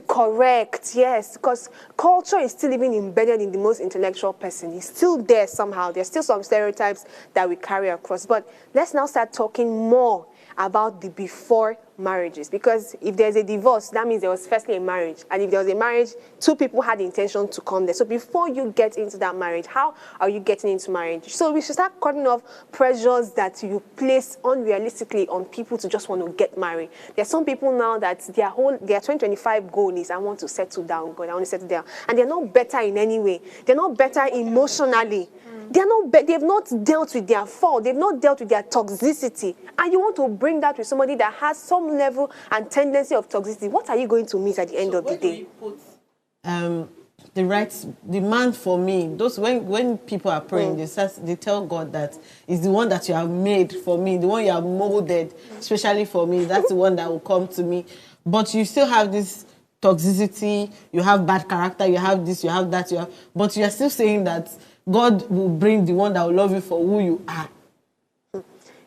correct, yes, because culture is still even embedded in the most intellectual person. It's still there somehow. There's still some stereotypes that we carry across. But let's now start talking more about the before marriages, because if there's a divorce, that means there was firstly a marriage, and if there was a marriage, two people had the intention to come there. So before you get into that marriage, how are you getting into marriage? So we should start cutting off pressures that you place unrealistically on people to just want to get married. There are some people now that their 2025 goal is, I want to settle down, God, I want to settle down, and they're not better in any way. They're not better emotionally. They've not dealt with their fault. They've not dealt with their toxicity. And you want to bring that with somebody that has some level and tendency of toxicity. What are you going to meet at the end of the day? Where do we put the right demand for me. Those when people are praying, they tell God that it's the one that you have made for me, the one you have molded, especially for me. That's the one that will come to me. But you still have this toxicity, you have bad character, you have this, you have that, but you are still saying that God will bring the one that will love you for who you are.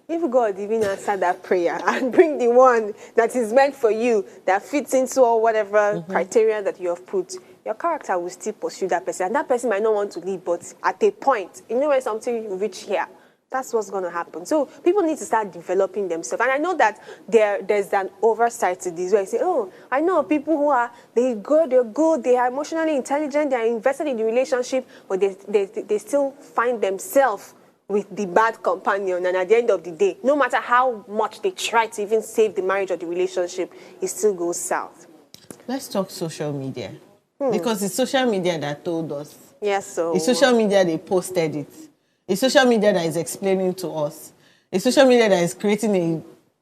If God even answer that prayer and bring the one that is meant for you, that fits into or whatever criteria that you have put, your character will still pursue that person. And that person might not want to leave, but at a point, you know when something you reach here, that's what's going to happen. So people need to start developing themselves. And I know that there's an oversight to this where I say, oh, I know people who are, they're good, they are emotionally intelligent, they are invested in the relationship, but they still find themselves with the bad companion, and at the end of the day, no matter how much they try to even save the marriage or the relationship, it still goes south. Let's talk social media. Because it's social media that told us. Yes, so... It's social media, they posted it. It's social media that is explaining to us. It's social media that is creating a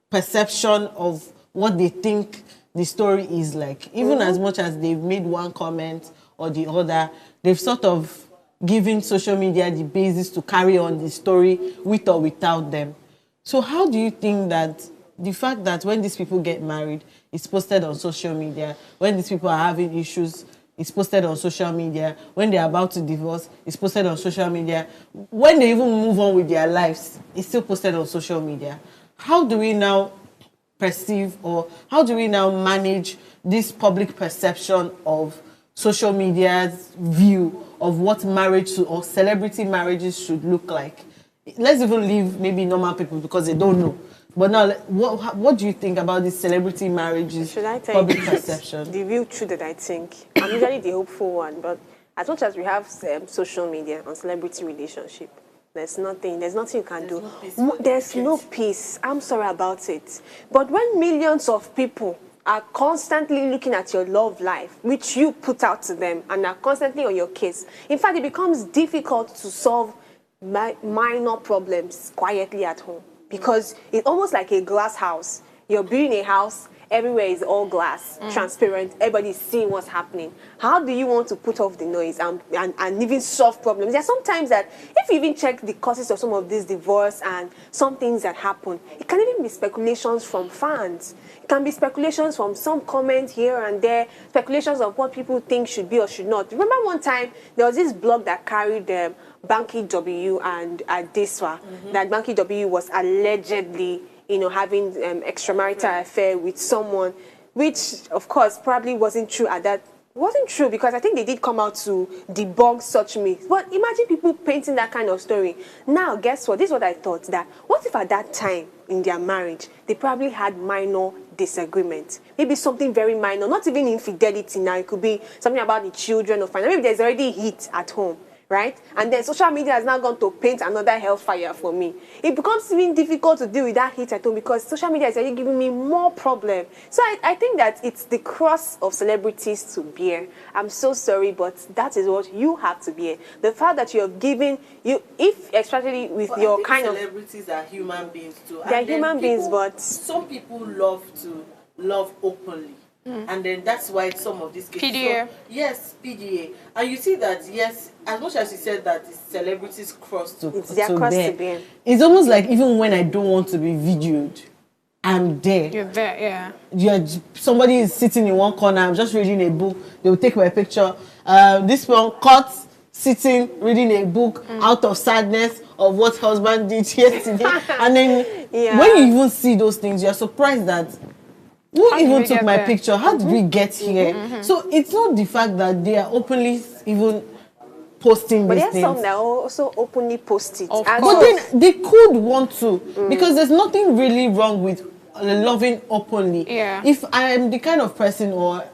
perception of what they think the story is like. Even as much as they've made one comment or the other, they've sort of giving social media the basis to carry on the story with or without them. So how do you think that the fact that when these people get married, it's posted on social media, when these people are having issues, it's posted on social media, when they're about to divorce, it's posted on social media, when they even move on with their lives, it's still posted on social media. How do we now perceive, or how do we now manage this public perception of social media's view of what marriage or celebrity marriages should look like? Let's even leave maybe normal people because they don't know. But now, what do you think about these celebrity marriages, should I tell public you perception? The real truth that I think, I'm usually the hopeful one, but as much as we have social media on celebrity relationship, there's nothing you can do. There's no peace. I'm sorry about it. But when millions of people are constantly looking at your love life, which you put out to them, and are constantly on your case, in fact, it becomes difficult to solve minor problems quietly at home. Because it's almost like a glass house. You're building a house, everywhere is all glass, transparent, everybody's seeing what's happening. How do you want to put off the noise and even solve problems? There are sometimes that if you even check the causes of some of these divorce and some things that happen, it can even be speculations from fans. It can be speculations from some comment here and there, speculations of what people think should be or should not. Remember one time, there was this blog that carried Banky W and Adeswa, that Banky W was allegedly, having extramarital affair with someone, which of course probably wasn't true at that. Wasn't true because I think they did come out to debunk such myths. But imagine people painting that kind of story. Now, guess what? This is what I thought, that what if at that time in their marriage, they probably had minor disagreements? Maybe something very minor, not even infidelity now. It could be something about the children or family. Maybe there's already heat at home. Right? And then social media has now gone to paint another hellfire for me. It becomes even difficult to deal with that heat at home because social media is already giving me more problem. So I think that it's the cross of celebrities to bear. I'm so sorry, but that is what you have to bear. The fact that you have given, especially with your kind of... Celebrities are human beings too. They're human beings, but... Some people love to love openly. And then that's why some of these cases... PDA. So, yes, PDA. And you see that, yes, as much as you said that it's celebrities cross to it's their cross to bear. It's almost like even when I don't want to be videoed, I'm there. You're there, Somebody is sitting in one corner, I'm just reading a book, they will take my picture. This one caught sitting, reading a book out of sadness of what husband did yesterday. And then when you even see those things, you're surprised that who even took my picture? How did we get here? So it's not the fact that they are openly even posting these things. But there's some that also openly post it. But then they could want to, because there's nothing really wrong with loving openly. Yeah. If I am the kind of person, or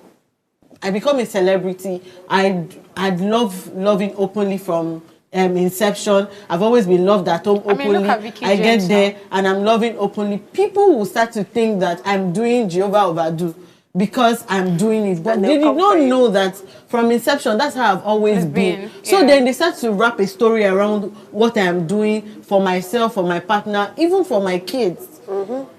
I become a celebrity, I'd love loving openly from inception. I've always been loved at home openly. I get there and I'm loving openly. People will start to think that I'm doing Jehovah Overdo because I'm doing it. But they did not know that from inception, that's how I've always been. So then they start to wrap a story around what I'm doing for myself, for my partner, even for my kids.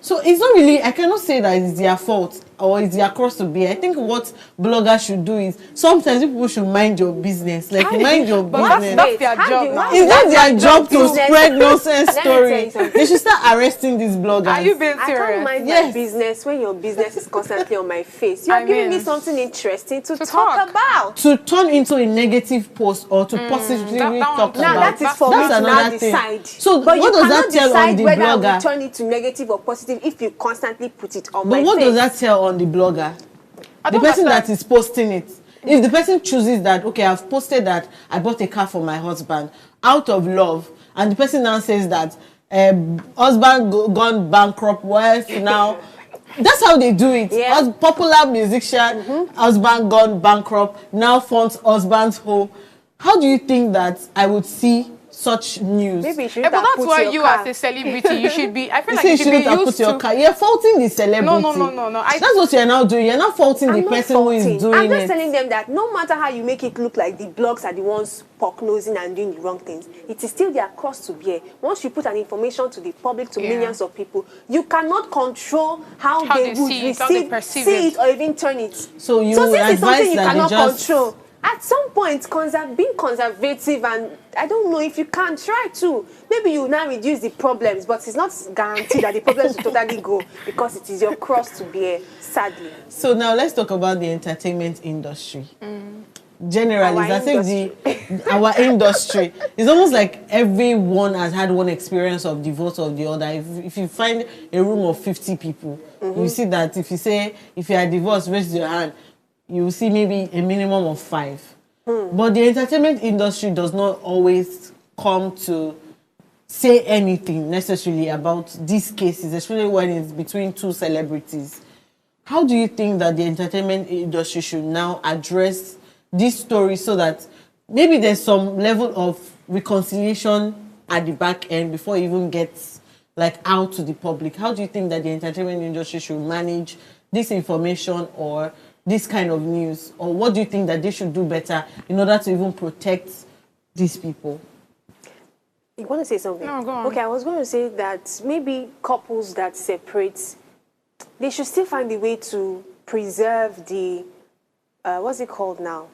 So it's not really, I cannot say that it's their fault or it's their cross to bear. I think what bloggers should do is sometimes people should mind your business. Like, mind your business. That's their job now. It's not their job to spread nonsense stories. They should start arresting these bloggers. Are you being serious? I can't mind my business when your business is constantly on my face. You're giving me something interesting to talk about. To turn into a negative post or to positively talk about. Now that is for me to now decide. So but what does that tell on the whether blogger? I turn it to negative or positive if you constantly put it on my But face. what does that tell on the blogger? The person that is posting it. If the person chooses that, okay, I've posted that I bought a car for my husband out of love, and the person now says that husband gone bankrupt, wife now. That's how they do it. Yeah. Popular musician, husband gone bankrupt, now funds husband's home. How do you think that I would see such news? Maybe you should but that's why you as a celebrity, you should be, I feel like you should be used to... You're faulting the celebrity. No. That's what you're now doing. You're not faulting the person who is doing it. I'm just telling them that no matter how you make it look like the blogs are the ones pock-nosing and doing the wrong things, it is still their cross to bear. Once you put an information to the public, to millions of people, you cannot control how they would see it or even turn it. So you since it's something you that cannot control, at some point, being conservative, and I don't know if you can try to. Maybe you now reduce the problems, but it's not guaranteed that the problems will totally go because it is your cross to bear, sadly. So now let's talk about the entertainment industry. Generally, I think our industry is almost like everyone has had one experience of the vote of the other. If you find a room of 50 people, you see that if you are divorced, raise your hand. You will see maybe a minimum of 5. But the entertainment industry does not always come to say anything necessarily about these cases, especially when it's between two celebrities. How do you think that the entertainment industry should now address this story so that maybe there's some level of reconciliation at the back end before it even gets out to the public? How do you think that the entertainment industry should manage this information or this kind of news? Or what do you think that they should do better in order to even protect these people? You want to say something? No, go on. Okay, I was going to say that maybe couples that separate, they should still find a way to preserve the, what's it called now?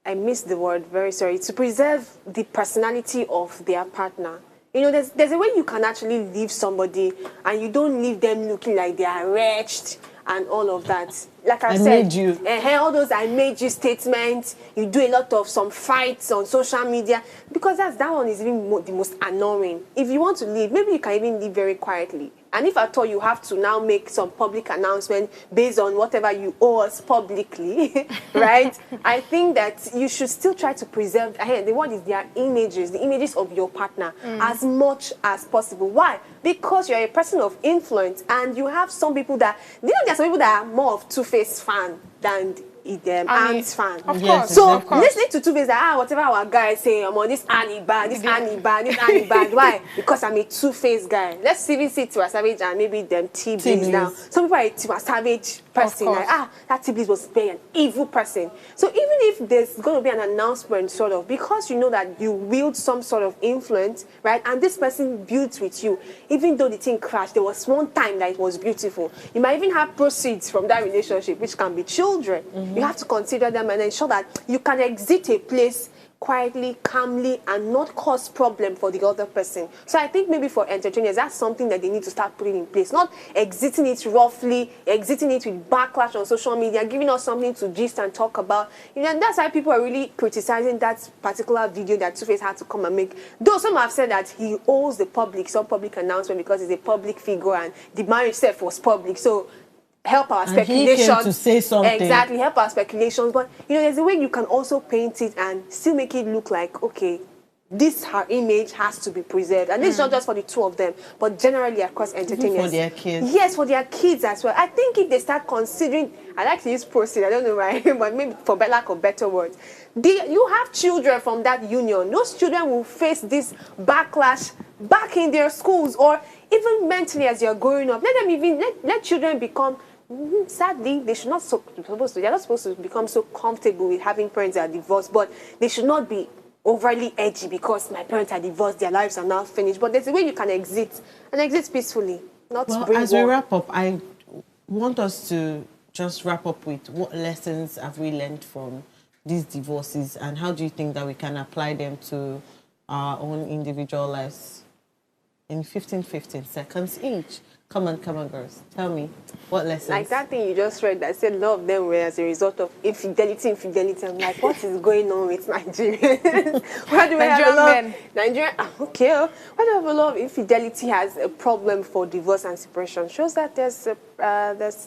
I missed the word, very sorry. To preserve the personality of their partner. You know, there's a way you can actually leave somebody and you don't leave them looking like they are wretched and all of that. Like I said, made you. All those I made you statements, you do a lot of some fights on social media, because that one is even the most annoying. If you want to leave, maybe you can even leave very quietly. And if at all you have to now make some public announcement based on whatever you owe us publicly, right? I think that you should still try to preserve, the word is their images, the images of your partner as much as possible. Why? Because you're a person of influence and you have some people that, there are some people that are more of Two-Face fan than Ant's fan. Of course. So listening to Two-Face, whatever our guy is saying, I'm on this Annie bad, this Annie bad. Why? Because I'm a Two-Face guy. Let's even see Tiwa Savage and maybe them T-Blaze now. Some people are a Tiwa Savage person. That T-Blaze was very an evil person. So even if there's going to be an announcement, sort of, because you know that you wield some sort of influence, right? And this person built with you, even though the thing crashed, there was one time that it was beautiful. You might even have proceeds from that relationship, which can be children. You have to consider them and ensure that you can exit a place quietly, calmly, and not cause problem for the other person. So I think maybe for entertainers, that's something that they need to start putting in place. Not exiting it roughly, exiting it with backlash on social media, giving us something to gist and talk about. You know, and that's why people are really criticizing that particular video that Two-Face had to come and make. Though some have said that he owes the public some public announcement because he's a public figure and the marriage itself was public. So help our speculations. He came to say something. Exactly, help our speculations. But, you know, there's a way you can also paint it and still make it look like, okay, her image has to be preserved. And this is not just for the two of them, but generally across entertainers. Even for their kids. Yes, for their kids as well. I think if they start considering, I like to use proceed, I don't know why, but maybe for lack of better words, you have children from that union. Those children will face this backlash back in their schools or even mentally as you're growing up. Let them even, let children become, sadly, they're not supposed to become so comfortable with having parents that are divorced, but they should not be overly edgy because my parents are divorced, their lives are now finished. But there's a way you can exit, and exit peacefully. not well, bring as we war. wrap up, I want us to just wrap up with what lessons have we learned from these divorces, and how do you think that we can apply them to our own individual lives in 15 seconds each? Come on, girls. Tell me, what lessons? Like that thing you just read that said a lot of them were as a result of infidelity. I'm like, what is going on with Nigerians? Why do we have a lot of Nigerian? Okay, why do we have a lot of infidelity as a problem for divorce and separation? Shows that there's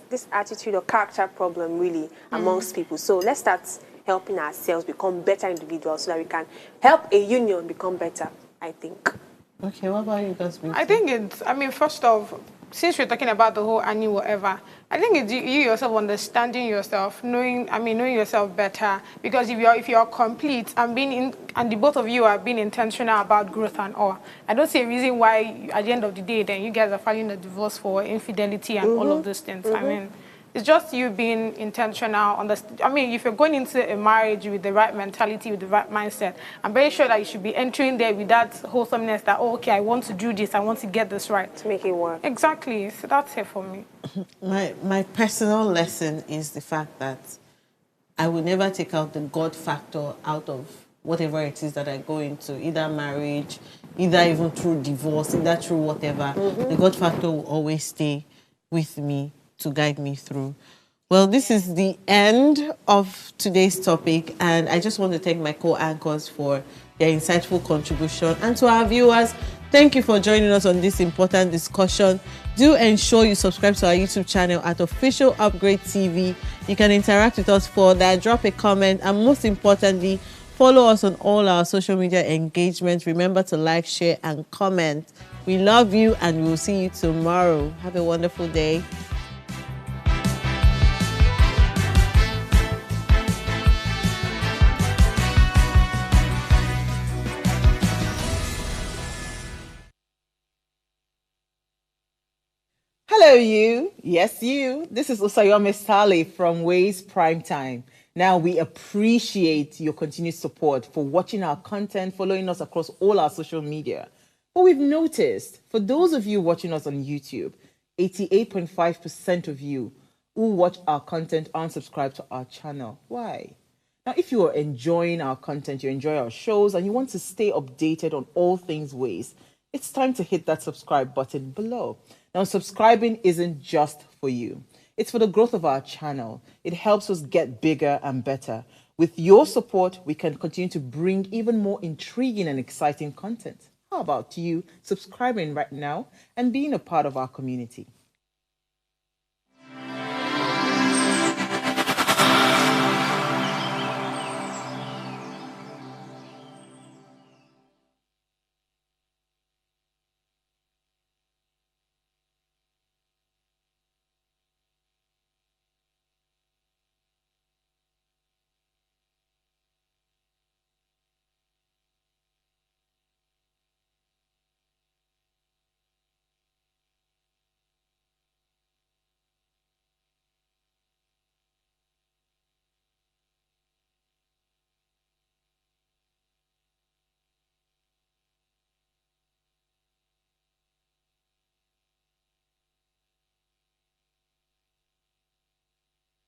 this attitude or character problem really amongst people. So let's start helping ourselves become better individuals so that we can help a union become better, I think. Okay, what about you guys? I think it's, I mean, first off, since we're talking about the whole Annie whatever, I think it's you yourself understanding yourself, knowing yourself better. Because if you're complete and the both of you are being intentional about growth and all, I don't see a reason why at the end of the day then you guys are filing a divorce for infidelity and all of those things. I mean, it's just you being intentional. If you're going into a marriage with the right mentality, with the right mindset, I'm very sure that you should be entering there with that wholesomeness that, oh, okay, I want to do this, I want to get this right. To make it work. Exactly. So that's it for me. My personal lesson is the fact that I will never take out the God factor out of whatever it is that I go into, either marriage, either even through divorce, either through whatever. The God factor will always stay with me to guide me through. Well, this is the end of today's topic, and I just want to thank my co-anchors for their insightful contribution. And to our viewers, thank you for joining us on this important discussion. Do ensure you subscribe to our YouTube channel at Official Upgrade TV. You can interact with us further, drop a comment, and most importantly, follow us on all our social media engagements. Remember to like, share, and comment. We love you, and we will see you tomorrow. Have a wonderful day. Hello, you. Yes, you. This is Osayome Sale from Ways Primetime. Now, we appreciate your continued support for watching our content, following us across all our social media. But we've noticed, for those of you watching us on YouTube, 88.5% of you who watch our content aren't subscribed to our channel. Why? Now, if you are enjoying our content, you enjoy our shows, and you want to stay updated on all things Ways, it's time to hit that subscribe button below. Now, subscribing isn't just for you. It's for the growth of our channel. It helps us get bigger and better. With your support, we can continue to bring even more intriguing and exciting content. How about you subscribing right now and being a part of our community?